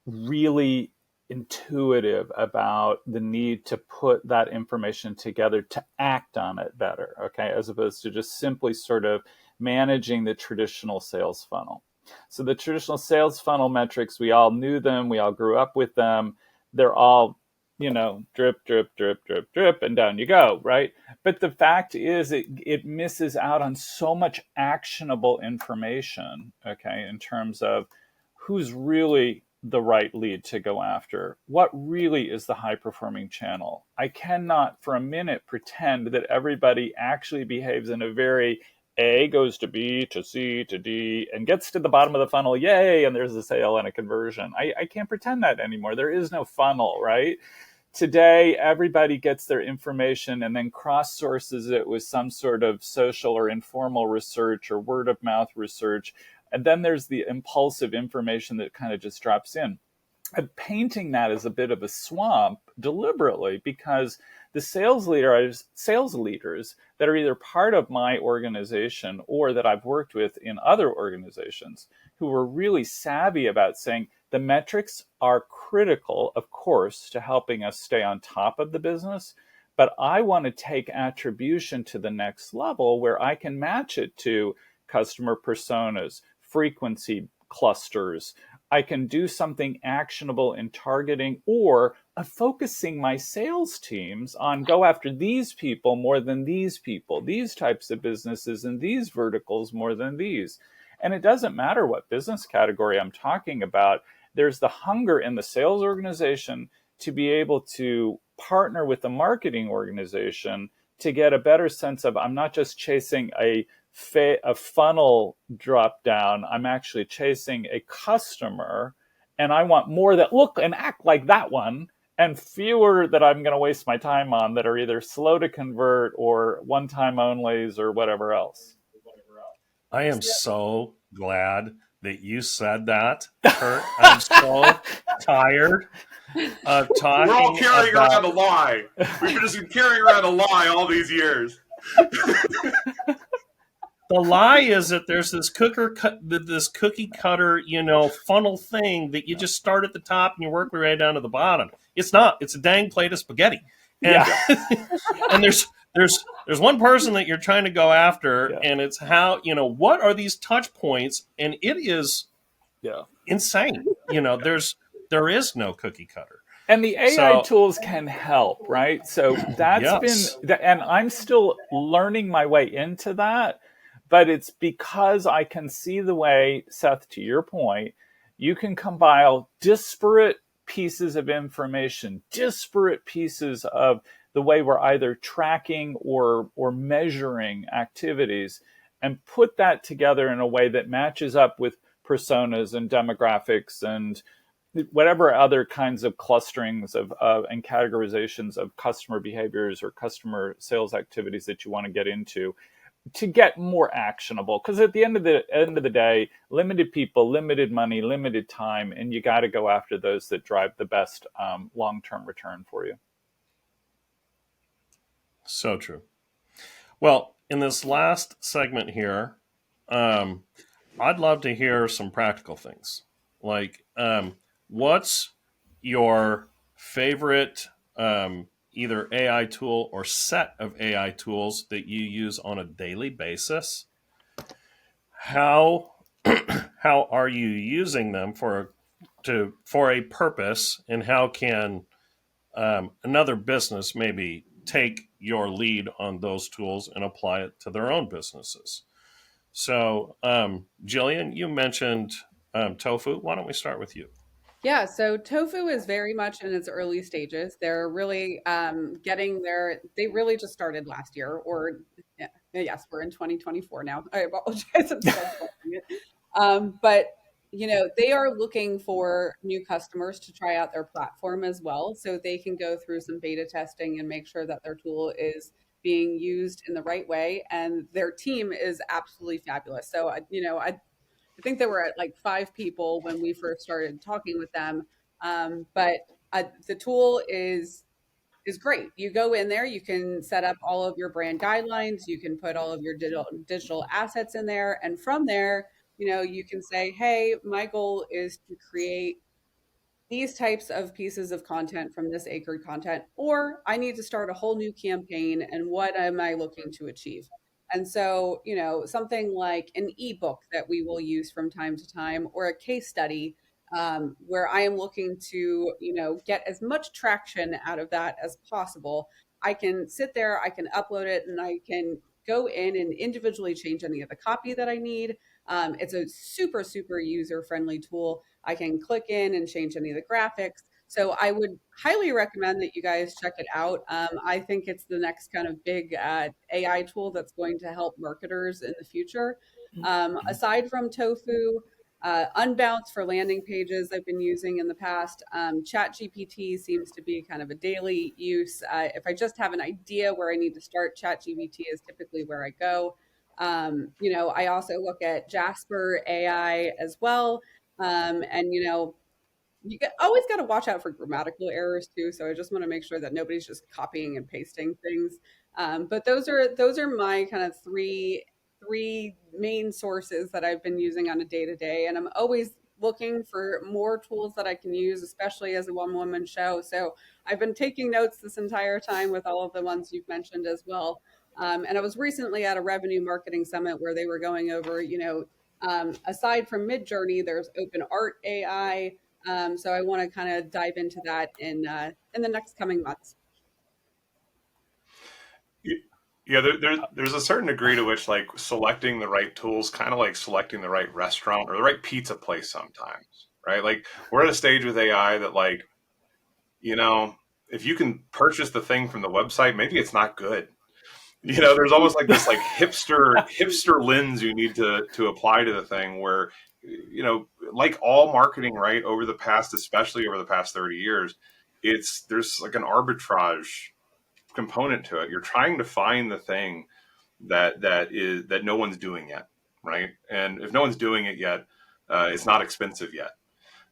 S4: really intuitive about the need to put that information together to act on it better, okay, as opposed to just simply sort of managing the traditional sales funnel. So the traditional sales funnel metrics, we all knew them, we all grew up with them. They're all, drip, drip, drip, drip, drip, and down you go, right? But the fact is it misses out on so much actionable information, okay, in terms of who's really the right lead to go after? What really is the high performing channel? I cannot for a minute pretend that everybody actually behaves in a very A goes to B to C to D and gets to the bottom of the funnel, yay, and there's a sale and a conversion. I can't pretend that anymore. There is no funnel, right? Today, everybody gets their information and then cross sources it with some sort of social or informal research or word of mouth research. And then there's the impulsive information that kind of just drops in. I'm painting that as a bit of a swamp deliberately because the sales leaders that are either part of my organization or that I've worked with in other organizations who were really savvy about saying the metrics are critical, of course, to helping us stay on top of the business. But I want to take attribution to the next level where I can match it to customer personas, frequency clusters. I can do something actionable in targeting or focusing my sales teams on go after these people more than these people, these types of businesses and these verticals more than these. And it doesn't matter what business category I'm talking about. There's the hunger in the sales organization to be able to partner with the marketing organization to get a better sense of I'm not just chasing a funnel drop down. I'm actually chasing a customer, and I want more that look and act like that one, and fewer that I'm going to waste my time on that are either slow to convert or one-time onlys or whatever else.
S1: I am so glad that you said that, Kurt. I'm so tired of talking.
S2: We're all carrying
S1: about...
S2: around a lie. We've just been carrying around a lie all these years.
S1: The lie is that there's this cookie cutter, funnel thing that you just start at the top and you work your way down to the bottom. It's not. It's a dang plate of spaghetti. And, and there's one person that you're trying to go after, and it's how, what are these touch points? And it is insane. There is no cookie cutter.
S4: And the AI tools can help, right? So that's been, and I'm still learning my way into that. But it's because I can see the way, Seth, to your point, you can compile disparate pieces of information, disparate pieces of the way we're either tracking or measuring activities, and put that together in a way that matches up with personas and demographics and whatever other kinds of clusterings of and categorizations of customer behaviors or customer sales activities that you want to get into, to get more actionable. Because at the end of the day, limited people, limited money, limited time, and you got to go after those that drive the best long-term return for you.
S1: So true. Well, in this last segment here, I'd love to hear some practical things. Like, what's your favorite either AI tool or set of AI tools that you use on a daily basis? How are you using them for a purpose, and how can another business maybe take your lead on those tools and apply it to their own businesses? So, Jillian, you mentioned Tofu. Why don't we start with you?
S3: Yeah, so Tofu is very much in its early stages. They're really getting there. They really just started last year, or yes, we're in 2024 now. I apologize. I'm still it. But they are looking for new customers to try out their platform as well, so they can go through some beta testing and make sure that their tool is being used in the right way. And their team is absolutely fabulous. So I think they were at like 5 people when we first started talking with them. But the tool is great. You go in there, you can set up all of your brand guidelines, you can put all of your digital assets in there, and from there, you can say, hey, my goal is to create these types of pieces of content from this acre content, or I need to start a whole new campaign, and what am I looking to achieve? And so, something like an ebook that we will use from time to time, or a case study where I am looking to, get as much traction out of that as possible. I can sit there, I can upload it, and I can go in and individually change any of the copy that I need. It's a super, super user-friendly tool. I can click in and change any of the graphics. So I would highly recommend that you guys check it out. I think it's the next kind of big AI tool that's going to help marketers in the future. Aside from Tofu, Unbounce for landing pages I've been using in the past. ChatGPT seems to be kind of a daily use. If I just have an idea where I need to start, ChatGPT is typically where I go. I also look at Jasper AI as well. And always got to watch out for grammatical errors too. So I just want to make sure that nobody's just copying and pasting things. But those are my kind of three main sources that I've been using on a day to day, and I'm always looking for more tools that I can use, especially as a one woman show. So I've been taking notes this entire time with all of the ones you've mentioned as well. And I was recently at a revenue marketing summit where they were going over, aside from Midjourney, there's Open Art AI. So I want to kind of dive into that in the next coming months.
S2: Yeah, there's a certain degree to which like selecting the right tools, kind of like selecting the right restaurant or the right pizza place sometimes, right? Like we're at a stage with AI that like, if you can purchase the thing from the website, maybe it's not good. There's almost like this like hipster lens you need to apply to the thing where, like all marketing, right, especially over the past 30 years, there's like an arbitrage component to it. You're trying to find the thing that no one's doing yet, right? And if no one's doing it yet, it's not expensive yet,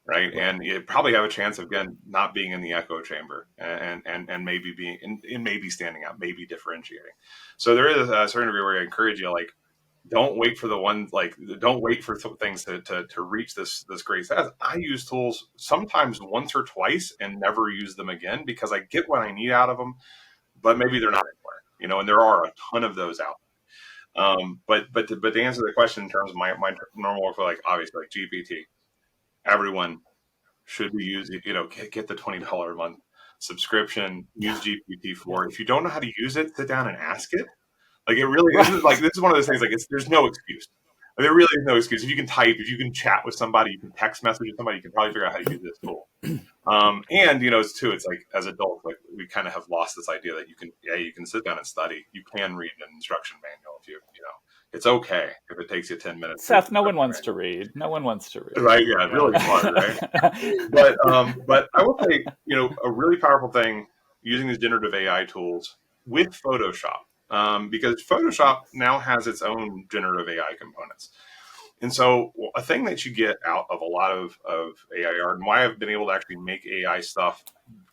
S2: right? And you probably have a chance of again not being in the echo chamber and maybe being and maybe standing out, maybe differentiating. So there is a certain degree where I encourage you, like, don't wait for things to reach this great status. I use tools sometimes once or twice and never use them again because I get what I need out of them, but maybe they're not anywhere, and there are a ton of those out. But to answer the question in terms of my normal work, like obviously like GPT, everyone should be using, get the $20 a month subscription, use GPT-4. If you don't know how to use it, sit down and ask it. Like it really is like, this is one of those things, like there's no excuse. There really is no excuse. If you can type, if you can chat with somebody, you can text message with somebody, you can probably figure out how to use this tool. And it's like as adults, like we kind of have lost this idea that you can sit down and study. You can read an instruction manual if it's okay if it takes you 10 minutes.
S4: Seth, no one wants to read. No one wants to read.
S2: Right? Yeah, really hard, right? But I will say, a really powerful thing using these generative AI tools with Photoshop, because Photoshop now has its own generative AI components. And so a thing that you get out of a lot of AI art, and why I've been able to actually make AI stuff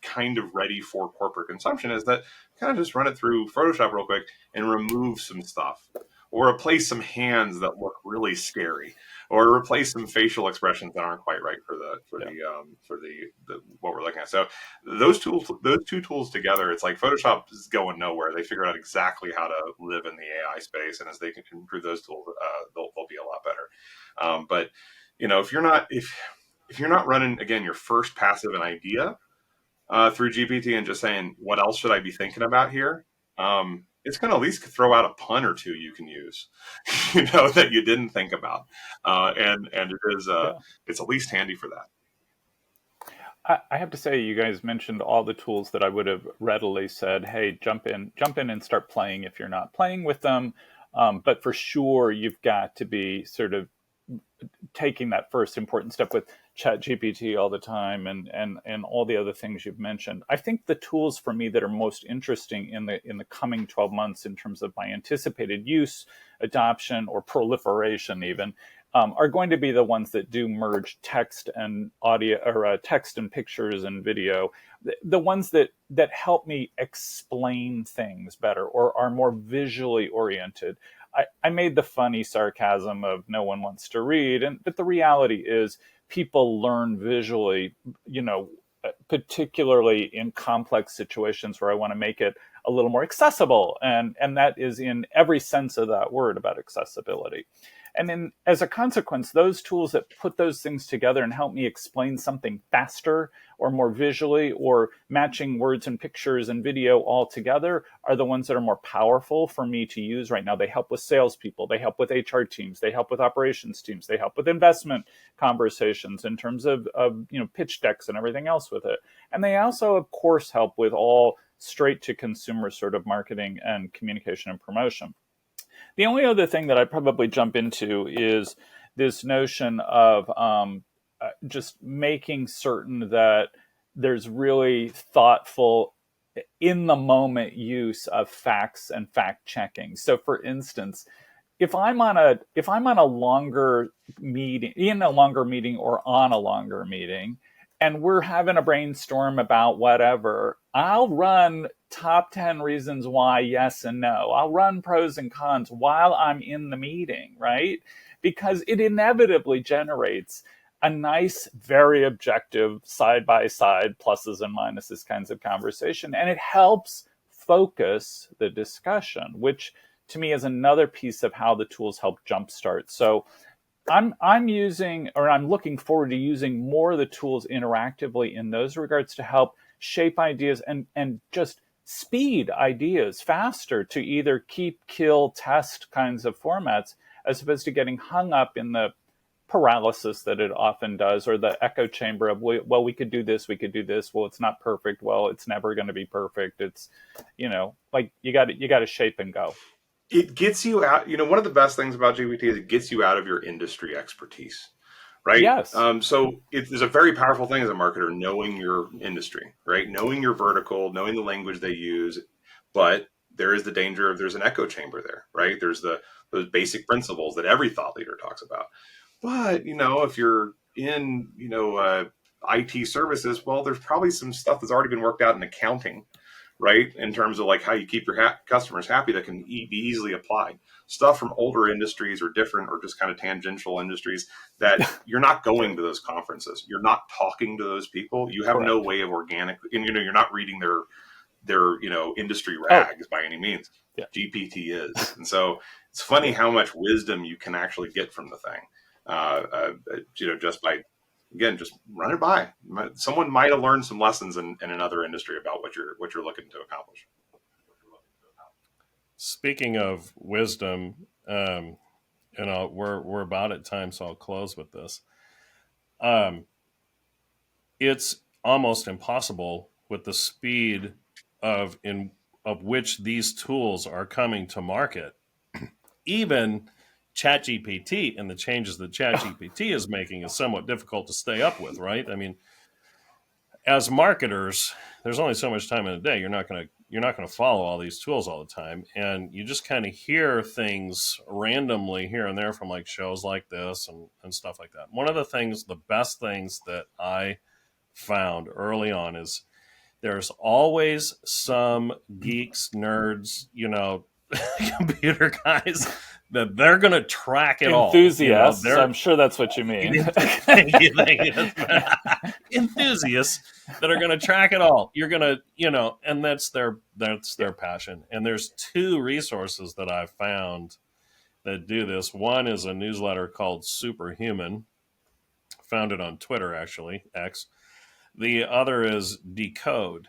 S2: kind of ready for corporate consumption, is that kind of just run it through Photoshop real quick and remove some stuff, or replace some hands that look really scary, or replace some facial expressions that aren't quite right for the what we're looking at. So those two tools together, it's like Photoshop is going nowhere. They figured out exactly how to live in the AI space, and as they can improve those tools, they'll be a lot better. But if you're not running again your first pass of an idea through GPT and just saying what else should I be thinking about here, it's going to at least throw out a pun or two you can use, that you didn't think about, and it is it's at least handy for that.
S4: I have to say, you guys mentioned all the tools that I would have readily said, hey, jump in and start playing if you're not playing with them. But for sure, you've got to be sort of taking that first important step with ChatGPT all the time and all the other things you've mentioned. I think the tools for me that are most interesting in the coming 12 months in terms of my anticipated use, adoption, or proliferation even, are going to be the ones that do merge text and audio, or text and pictures and video, the ones that help me explain things better or are more visually oriented. I made the funny sarcasm of no one wants to read, but the reality is people learn visually, particularly in complex situations where I want to make it a little more accessible. And that is in every sense of that word about accessibility. And then as a consequence, those tools that put those things together and help me explain something faster or more visually, or matching words and pictures and video all together, are the ones that are more powerful for me to use right now. They help with salespeople, they help with HR teams, they help with operations teams, they help with investment conversations in terms of pitch decks and everything else with it. And they also, of course, help with all straight to consumer sort of marketing and communication and promotion. The only other thing that I probably jump into is this notion of just making certain that there's really thoughtful, in the moment use of facts and fact checking. So, for instance, if I'm on a longer meeting, or on a longer meeting, and we're having a brainstorm about whatever, I'll run top 10 reasons why yes and no. I'll run pros and cons while I'm in the meeting, right? Because it inevitably generates a nice, very objective, side-by-side, pluses and minuses kinds of conversation. And it helps focus the discussion, which to me is another piece of how the tools help jumpstart. So I'm looking forward to using more of the tools interactively in those regards to help shape ideas and just speed ideas faster to either keep, kill, test kinds of formats, as opposed to getting hung up in the paralysis that it often does, or the echo chamber of, well, we could do this, well, it's not perfect, well, it's never going to be perfect. It's, like you got to shape and go.
S2: It gets you out. One of the best things about GPT is it gets you out of your industry expertise, right?
S4: Yes.
S2: So it is a very powerful thing as a marketer, knowing your industry, right? Knowing your vertical, knowing the language they use. But there is the danger of there's an echo chamber there, right? There's those basic principles that every thought leader talks about. But, if you're in, IT services, well, there's probably some stuff that's already been worked out in accounting, right? In terms of like how you keep your customers happy, that can be easily applied. Stuff from older industries or different or just kind of tangential industries that you're not going to those conferences. You're not talking to those people. You have no way of organically, and you're not reading their industry rags by any means. Yeah. GPT is. And so it's funny how much wisdom you can actually get from the thing. Just by, again, just run it by. Someone might have learned some lessons in another industry about what you're looking to accomplish.
S1: Speaking of wisdom, we're about at time, so I'll close with this. It's almost impossible with the speed of which these tools are coming to market. Even ChatGPT and the changes that ChatGPT is making is somewhat difficult to stay up with, right? I mean, as marketers, there's only so much time in a day. You're not going to follow all these tools all the time, and you just kind of hear things randomly here and there from like shows like this and stuff like that. One of the best things that I found early on is there's always some geeks, nerds, computer guys that they're going to track it
S4: enthusiasts, all. I'm sure that's what you mean.
S1: Enthusiasts that are going to track it all. You're going to, and that's their passion. And there's two resources that I've found that do this. One is a newsletter called Superhuman, found it on Twitter, actually, X. The other is Decode.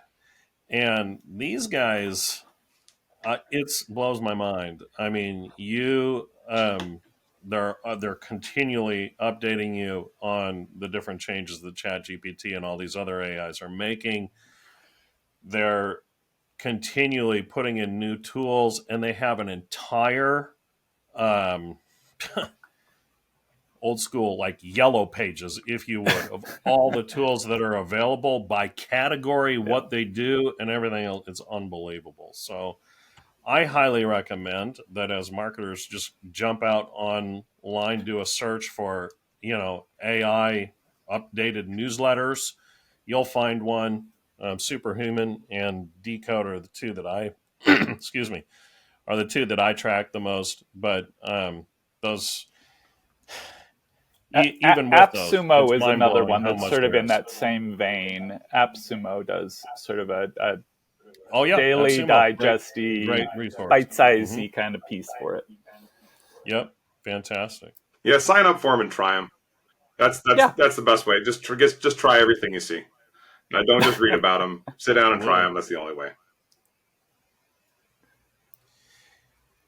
S1: And these guys, it blows my mind. I mean, they're continually updating you on the different changes that ChatGPT and all these other AIs are making. They're continually putting in new tools, and they have an entire old school, like yellow pages, if you would, of all the tools that are available by category, what they do, and everything else. It's unbelievable. So I highly recommend that as marketers, just jump out online, do a search for, AI updated newsletters. You'll find one. Superhuman and Decode are the two that I, are the two that I track the most. But those, even with
S4: AppSumo
S1: those,
S4: is another one that's sort of in that same vein. AppSumo does sort of a daily
S1: AppSumo,
S4: digesty,
S1: great resource,
S4: bite-sizey kind of piece for it.
S1: Yep. Fantastic.
S2: Yeah, sign up for them and try them. That's the best way. Just try everything you see. Now, don't just read about them. Sit down and try them. That's the only way.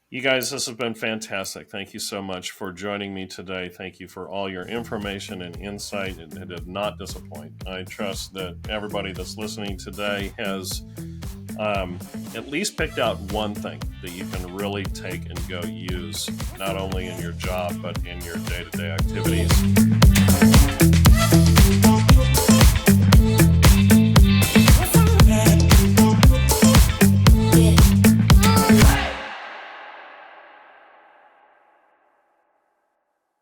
S1: You guys, this has been fantastic. Thank you so much for joining me today. Thank you for all your information and insight. It did not disappoint. I trust that everybody that's listening today has at least picked out one thing that you can really take and go use, not only in your job, but in your day-to-day activities.